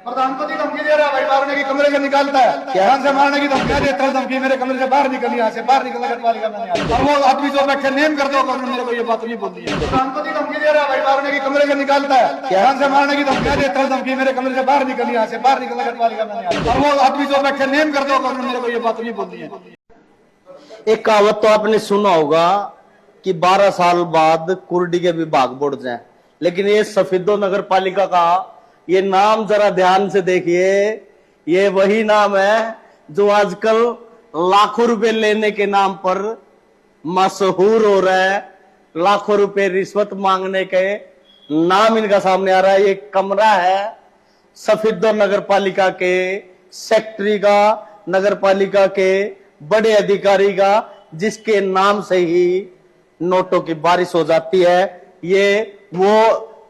प्रधान को धमकी दे रहा है भाई, मारने की, कमरे से निकालता है, जान से मारने की धमकी देता है, धमकी मेरे कमरे से बाहर निकल, यहाँ से बाहर निकलना कटवाली का मैंने, और वो आदमी जो बैठे नेम कर दो, मेरे को ये बात नहीं बोलती है। प्रधान को धमकी दे रहा है भाई, मारने की, कमरे से निकालता है, जान से मारने की धमकी देता है, धमकी मेरे कमरे से बाहर निकल, यहाँ से बाहर निकलना कटवाली का मैंने, और वो आदमी जो बैठे नेम कर दो, मेरे को ये बात नहीं बोलती है। एक कहावत तो आपने सुना होगा कि 12 साल बाद कुर्डी के विभाग बढ़ जाए, लेकिन ये सफेदो नगर पालिका का ये नाम जरा ध्यान से देखिए, ये वही नाम है जो आजकल लाखों रुपए लेने के नाम पर मशहूर हो रहा है। लाखों रुपए रिश्वत मांगने के नाम इनका सामने आ रहा है। ये कमरा है सफेदो नगर पालिका के सेक्रेटरी का, नगर पालिका के बड़े अधिकारी का, जिसके नाम से ही नोटों की बारिश हो जाती है। ये वो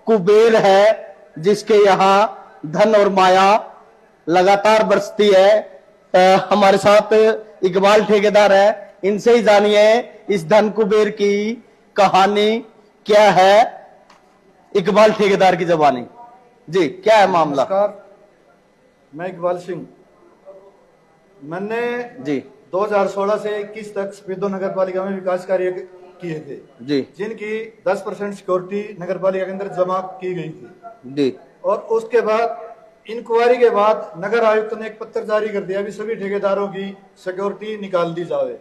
कुबेर है जिसके यहाँ धन और माया लगातार बरसती है। हमारे साथ इकबाल ठेकेदार है, इनसे ही जानिए इस धन कुबेर की कहानी क्या है। इकबाल ठेकेदार की जबानी जी, क्या है मामला? नमस्कार, मैं इकबाल सिंह। मैंने जी 2016 से 21 तक सफेदो नगर पालिका में विकास कार्य किए थे जी जिनकी 10% सिक्योरिटी नगर पालिका के अंदर जमा की गई थी जी। और उसके बाद इंक्वायरी के बाद नगर आयुक्त ने एक पत्र जारी कर दिया भी सभी ठेकेदारों की सिक्योरिटी निकाल दी जावे,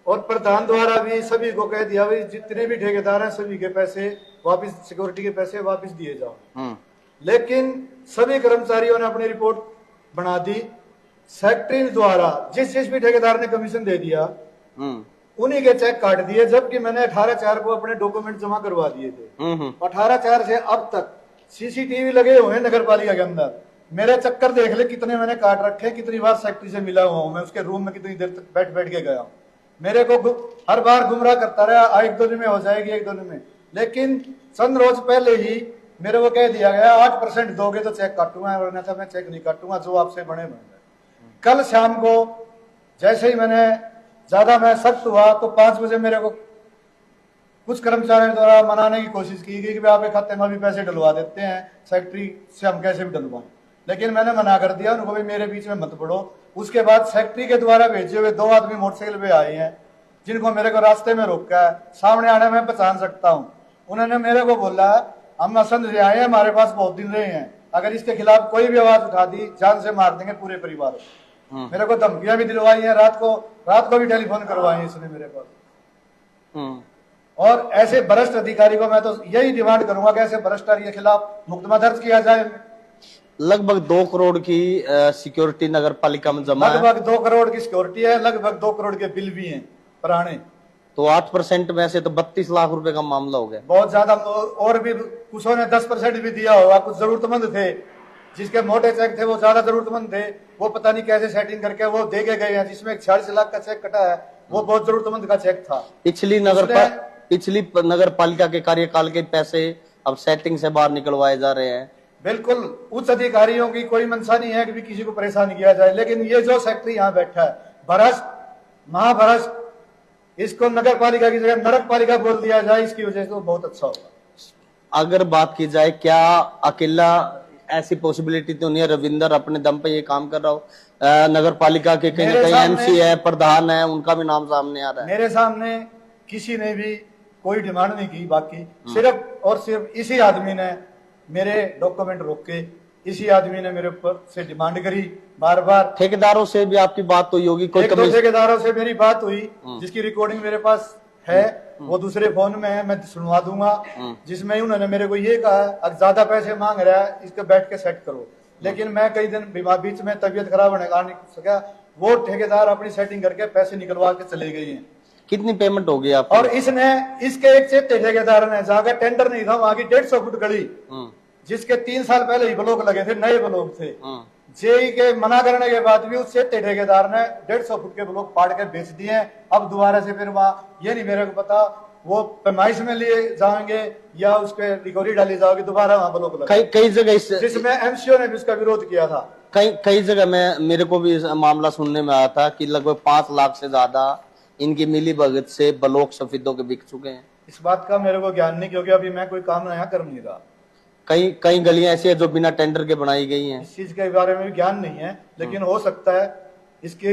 और प्रधान द्वारा भी सभी को कह दिया भाई जितने भी ठेकेदार हैं सभी के पैसे वापस, सिक्योरिटी के पैसे वापस दिए जाओ। लेकिन सभी कर्मचारियों ने अपनी रिपोर्ट बना दी। सेक्रेटरी द्वारा जिस भी ठेकेदार ने कमीशन दे दिया उन्हीं के चेक काट दिए, जबकि मैंने 18/4 को अपने डॉक्यूमेंट जमा करवा दिए थे। 18/4 से अब तक सीसीटीवी लगे हुए हैं नगर पालिका के अंदर। मेरे चक्कर देख ले कितने मैंने काट रखे, कितनी बार सेक्रेटरी से मिला हुआ हूं मैं, उसके रूम में कितनी देर तक बैठ बैठ के गया हूं। मेरे को हर बार गुमराह करता रहा, एक दो दिन में हो जाएगी, एक दो दिन में। लेकिन चंद रोज पहले ही मेरे को कह दिया गया 8% दोगे तो चेक काटूंगा, वरना था मैं चेक नहीं काटूंगा, जो आपसे बने बने। कल शाम को जैसे ही मैं सख्त हुआ तो 5 बजे मेरे को कुछ कर्मचारियों द्वारा मनाने की कोशिश की गई कि भाई आपके खाते में अभी पैसे डलवा देते हैं, सेक्रेटरी से हम कैसे भी डलवाएं। लेकिन मैंने मना कर दिया उनको, भाई मेरे बीच में मत पड़ो। उसके बाद सेक्रेटरी के द्वारा भेजे हुए 2 आदमी मोटरसाइकिल पे आए हैं जिनको मेरे को रास्ते में रोका है। सामने आने में पहचान सकता हूँ। उन्होंने मेरे को बोला हम असंध से आए हैं, हमारे पास बहुत दिन रहे हैं, अगर इसके खिलाफ कोई भी आवाज उठा दी जान से मार देंगे पूरे परिवार को। मेरे को धमकियां भी दिलवाई है, रात को भी टेलीफोन करवाई है इसने मेरे पास। और ऐसे भ्रष्ट अधिकारी को मैं तो यही डिमांड करूंगा कि ऐसे भ्रष्टाचारी के खिलाफ मुकदमा दर्ज किया जाए। लगभग 2 करोड़ की सिक्योरिटी नगर पालिका में जमा है। लगभग 2 करोड़ की सिक्योरिटी है, लगभग 2 करोड़ के बिल भी हैं पुराने। तो 8% में से तो 32 लाख रुपए का मामला हो गया। बहुत ज्यादा, और भी कुछ ने 10% भी दिया होगा। कुछ जरूरतमंद थे जिसके मोटे चेक थे, वो ज्यादा जरूरतमंद थे, वो पता नहीं कैसे सेटिंग करके वो दे के गए हैं। जिसमें 46 लाख का चेक कटा है वो बहुत जरूरतमंद का चेक था। पिछली नगर पालिका के कार्यकाल के पैसे अब सेटिंग से बाहर निकलवाए जा रहे हैं। बिल्कुल, उच्च अधिकारियों की कोई मंशा नहीं है कि किसी को परेशान किया जाए, लेकिन ये जो सेक्रेटरी यहाँ बैठा है भ्रष्ट, महाभ्रष्ट, इसको नगर पालिका की जगह नरक पालिका बोल दिया जाए, इसकी वजह से तो बहुत अच्छा होगा। अगर बात की जाए क्या अकेला ऐसी पॉसिबिलिटी तो नहीं है रविंदर अपने दम पे ये काम कर रहा हो? नगर पालिका के कहीं ना कहीं एमसी है, प्रधान है, उनका भी नाम सामने आ रहा है। मेरे सामने किसी ने भी कोई डिमांड नहीं की, बाकी सिर्फ और सिर्फ इसी आदमी ने मेरे डॉक्यूमेंट रोक के, इसी आदमी ने मेरे ऊपर से डिमांड करी बार बार। ठेकेदारों से भी आपकी बात हुई होगी? कोई 1-2 ठेकेदारों से मेरी बात हुई जिसकी रिकॉर्डिंग मेरे पास है, वो दूसरे फोन में है, मैं सुनवा दूंगा। जिसमें उन्होंने मेरे को ये कहा अगर ज्यादा पैसे मांग रहा है इसको बैठ के सेट करो। लेकिन मैं कई दिन बीच में तबीयत खराब होने का नहीं सका, वो ठेकेदार अपनी सेटिंग करके पैसे निकलवा के चले गए हैं। कितनी पेमेंट होगी आप? और इसके एक चेते ठेकेदार ने जहाँ टेंडर नहीं था वहां की 150 फुट गली, जिसके 3 साल पहले ही ब्लॉक लगे थे, नए ब्लॉक थे, जेई के मना करने के बाद भी उस चेते ठेकेदार ने 150 फुट के ब्लॉक फाड़ के बेच दिए। अब दोबारा से फिर वहां ये नहीं मेरे को पता वो पैमाइश में लिए जाएंगे या उस पर रिकवरी डाली जाओगी, दोबारा वहां ब्लॉक लगा। कई जगह जिसमें एमसीओ ने भी उसका विरोध किया था। कई जगह में मेरे को भी मामला सुनने में आया था कि लगभग 5 लाख से ज्यादा इनकी मिली भगत से ब्लॉक सफेदों के बिक चुके हैं। इस बात का मेरे को ज्ञान नहीं, क्योंकि अभी मैं कोई काम नया कर नहीं रहा। कई कई गलियां ऐसी है जो बिना टेंडर के बनाई गई हैं। इस चीज के बारे में भी ज्ञान नहीं है, लेकिन हो सकता है इसके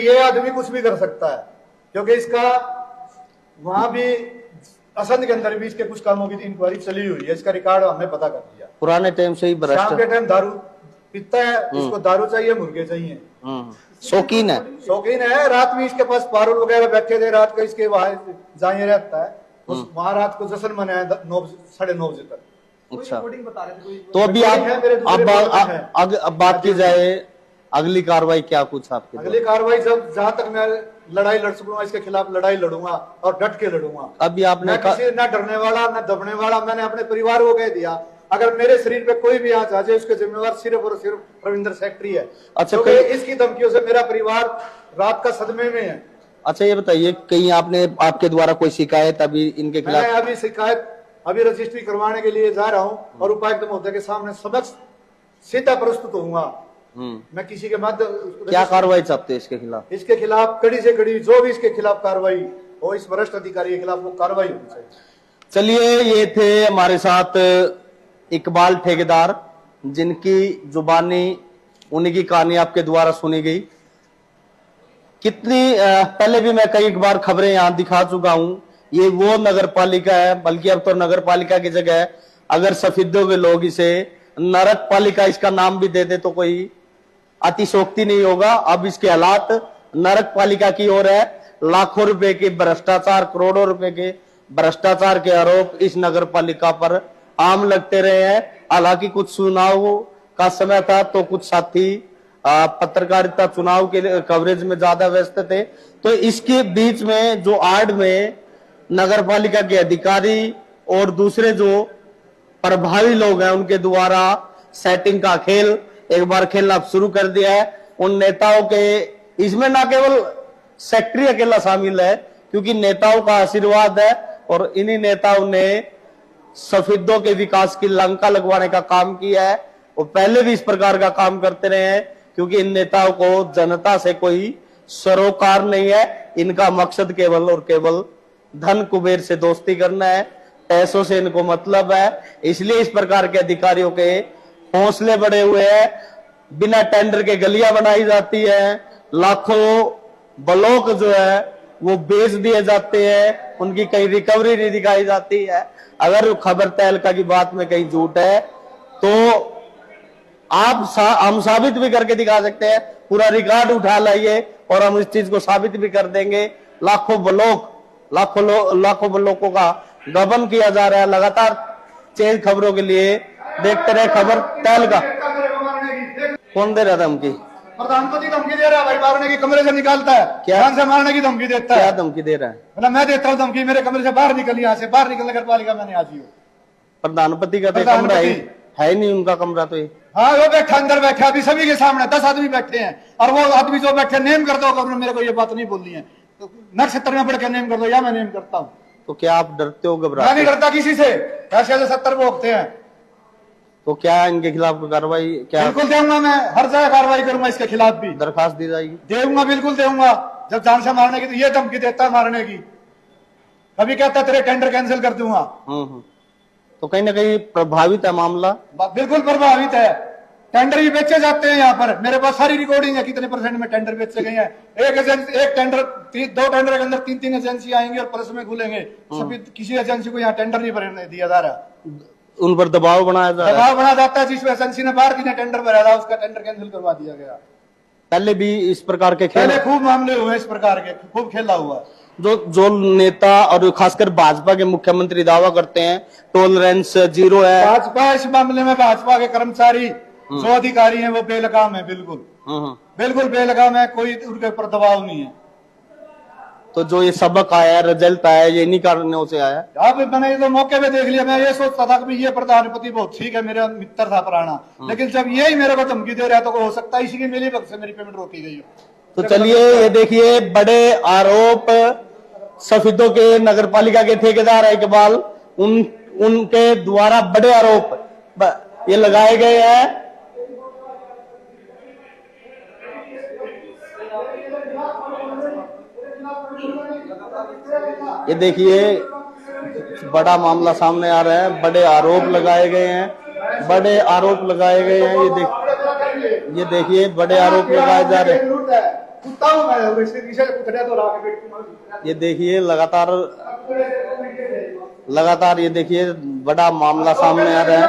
ये आदमी कुछ भी कर सकता है, क्योंकि इसका वहां भी असंध के अंदर भी इसके कुछ कामों की इंक्वायरी चली हुई है, इसका रिकॉर्ड हमने पता कर दिया। पुराने टाइम से ही शाम भ्रष्ट के टाइम दारू पीता है, इसको दारू चाहिए, मुर्गे चाहिए, शौकीन है। शौकीन है। रात में इसके पास पारुल वगैरह बैठे थे, रात को इसके वहां जाए रहता है, उस वहां रात को जश्न मनाया 9:30 बजे तक। अच्छा, तो अभी अब बात की जाए अगली कार्रवाई क्या कुछ आपके अगली कार्रवाई जहां तक मैं लड़ाई लड़ सकूंगा इसके खिलाफ लड़ाई लड़ूंगा और डट के लड़ूंगा। अभी आपने किसी ना डरने वाला ना दबने वाला, मैंने अपने परिवार को कह दिया अगर मेरे शरीर पे कोई भी आंच आ जाए उसके जिम्मेवार सिर्फ और सिर्फ रविंद्र सेक्रेटरी है। अच्छा, क्योंकि इसकी धमकियों से मेरा परिवार रात का सदमे में है। अच्छा, ये बताइए कहीं आपने आपके द्वारा कोई शिकायत अभी इनके खिलाफ? मैं अभी शिकायत अभी रजिस्ट्री करवाने के लिए जा रहा हूं और उपायुक्त महोदय के सामने समक्ष सीधा प्रस्तुत होऊंगा। मैं किसी के माध्यम क्या कार्रवाई चाहते हैं इसके खिलाफ? इसके खिलाफ कड़ी से कड़ी जो भी इसके खिलाफ कार्रवाई हो, इस वरिष्ठ अधिकारी के खिलाफ वो कार्रवाई होनी चाहिए। चलिए, ये थे हमारे साथ इकबाल ठेकेदार, जिनकी जुबानी उन्हीं की कहानी आपके द्वारा सुनी गई। कितनी पहले भी मैं कई बार खबरें यहां दिखा चुका हूं। ये वो नगर पालिका है, बल्कि अब तो नगर पालिका की जगह अगर सफेदों के लोग इसे नरक पालिका इसका नाम भी दे दे तो कोई अतिशोक्ति नहीं होगा। अब इसके हालात नरक पालिका की ओर है। लाखों रुपए के भ्रष्टाचार, करोड़ों रुपए के भ्रष्टाचार के आरोप इस नगर पालिका पर आम लगते रहे हैं। हालांकि कुछ चुनाव का समय था तो कुछ साथी पत्रकारिता चुनाव के कवरेज में ज्यादा व्यस्त थे, तो इसके बीच में जो आड़ में नगर पालिका के अधिकारी और दूसरे जो प्रभावी लोग हैं उनके द्वारा सेटिंग का खेल एक बार खेलना शुरू कर दिया है। उन नेताओं के इसमें ना केवल सेक्रेटरी अकेला शामिल है, क्योंकि नेताओं का आशीर्वाद है और इन्हीं नेताओं ने सफेदों के विकास की लंका लगवाने का काम किया है। वो पहले भी इस प्रकार का काम करते रहे हैं, क्योंकि इन नेताओं को जनता से कोई सरोकार नहीं है। इनका मकसद केवल और केवल धन कुबेर से दोस्ती करना है, पैसों से इनको मतलब है। इसलिए इस प्रकार के अधिकारियों के हौसले बढ़े हुए हैं। बिना टेंडर के गलियां बनाई जाती है, लाखों ब्लॉक जो है वो बेच दिए जाते हैं, उनकी कहीं रिकवरी नहीं दिखाई जाती है। अगर खबर तहलका की बात में कहीं झूठ है तो हम साबित भी करके दिखा सकते हैं। पूरा रिकॉर्ड उठा लाइए और हम इस चीज को साबित भी कर देंगे। लाखों ब्लॉकों का गबन किया जा रहा है। लगातार चेंज खबरों के लिए देखते रहे खबर तहलका। कौन दे रहा धमकी? प्रधानमंत्री धमकी दे रहा है भाई, मारने की, कमरे से निकालता है, क्या? जान से मारने की धमकी देता है। क्या धमकी दे रहा है? मतलब मैं देता हूँ धमकी, मेरे कमरे से बाहर निकल, यहाँ से बाहर निकल, नगर पालिका मैंने आज ही प्रधानपति का कमरा है नहीं उनका कमरा तो ये। हाँ, वो बैठा अंदर बैठा अभी सभी के सामने 10 आदमी बैठे हैं और वो आदमी जो बैठे नेम कर दो, मेरे को ये बात नहीं बोलनी है तो नक्शा में पढ़ के नेम कर दो या मैं नेम करता हूँ। तो क्या आप डरते हो, घबराते? मैं नहीं डरता किसी से, ऐसे 70 भोगते हैं। तो क्या इनके खिलाफ कार्रवाई? क्या बिल्कुल दूंगा, मैं हर जगह कार्रवाई करूंगा, इसके खिलाफ भी दरखास्त दी जाएगी? दूंगा, बिल्कुल दूंगा। जब जान से मारने की तो ये धमकी देता है मारने की, कभी कहता तेरे टेंडर कैंसिल कर दूंगा। तो कहीं ना कहीं प्रभावित है मामला? बिल्कुल प्रभावित है। टेंडर भी बेचे जाते हैं यहाँ पर, मेरे पास सारी रिकॉर्डिंग है कितने % में टेंडर बेचे गए हैं। एक टेंडर 2 टेंडर के अंदर 3 एजेंसी आएंगी और प्रेस में खुलेंगे। सभी किसी एजेंसी को यहाँ टेंडर नहीं भरने दिया जा रहा, उन पर दबाव बनाया जा रहा है। दबाव बना जाता है। जिस एजेंसी ने बाहर की टेंडर भरा था उसका टेंडर कैंसिल करवा दिया गया। पहले भी इस प्रकार के पहले खूब मामले हुए इस प्रकार के, खूब खेला हुआ। जो नेता और खासकर भाजपा के मुख्यमंत्री दावा करते हैं टॉलरेंस 0 है। भाजपा इस मामले में भाजपा के कर्मचारी जो अधिकारी हैं वो बेलगाम है, बिल्कुल बेलगाम है, कोई उनके ऊपर दबाव नहीं है। तो जो ये सबक आया, रिजल्ट आया, ये इन्हीं कारणों से आया। अब मैंने ये तो मौके पे देख लिया, मैं ये सोचता था कि ये प्रधानमंत्री बहुत ठीक है, मेरा मित्र था पुराना, लेकिन जब यही मेरे को धमकी दे रहा है तो हो सकता है इसी की मिली भगत से मेरी पेमेंट रोकी गई हो। तो चलिए, ये देखिए बड़े आरोप सफेदों के नगर पालिका के ठेकेदार इकबाल, उनके द्वारा बड़े आरोप ये लगाए गए हैं। ये देखिए बड़ा मामला सामने आ रहा है, बड़े आरोप लगाए गए हैं। बड़े आरोप लगाए गए हैं। ये देखिए बड़े आरोप लगाए जा रहे हैं। ये देखिए लगातार ये देखिए बड़ा मामला सामने आ रहा है।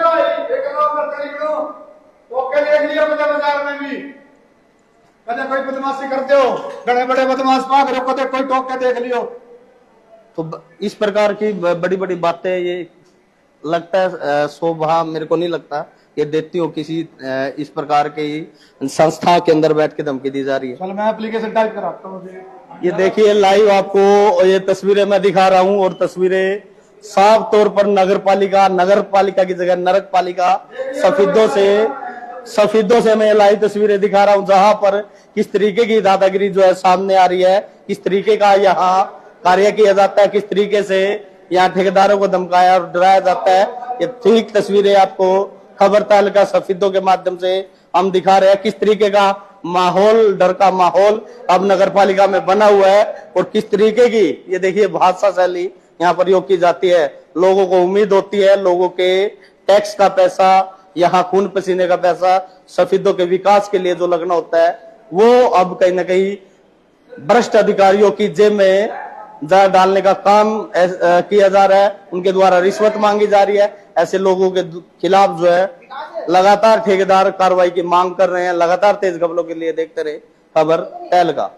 कोई बदमाशी करते हो, बड़े बड़े बदमाश भाग रहे हो, कोई टोक के देख लियो। तो इस प्रकार की बड़ी बड़ी बातें ये लगता है शोभा मेरे को नहीं लगता ये देती हो किसी इस प्रकार की संस्था के अंदर बैठ के धमकी दी जा रही है। चल मैं एप्लीकेशन टाइप कराता हूँ। ये देखिए लाइव आपको ये तस्वीरें मैं दिखा रहा हूँ और तस्वीरें साफ तौर पर नगर पालिका की जगह नरक पालिका सफेदों से मैं लाइव तस्वीरें दिखा रहा हूँ, जहां पर किस तरीके की दादागिरी जो है सामने आ रही है, किस तरीके का यहाँ कार्य किया जाता है, किस तरीके से यहाँ ठेकेदारों को धमकाया और डराया जाता है। ये ठीक तस्वीरें आपको खबर तालिका सफेदों के माध्यम से हम दिखा रहे हैं, किस तरीके का माहौल, डर का माहौल अब नगर पालिका में बना हुआ है और किस तरीके की ये देखिए भाषा शैली यहाँ प्रयोग की जाती है। लोगों को उम्मीद होती है, लोगों के टैक्स का पैसा, यहाँ खून पसीने का पैसा सफेदों के विकास के लिए जो लगना होता है वो अब कहीं ना कहीं भ्रष्ट अधिकारियों की जेब में जा डालने का काम किया जा रहा है। उनके द्वारा रिश्वत मांगी जा रही है। ऐसे लोगों के खिलाफ जो है लगातार ठेकेदार कार्रवाई की मांग कर रहे हैं। लगातार तेज खबरों के लिए देखते रहे खबर तहलका।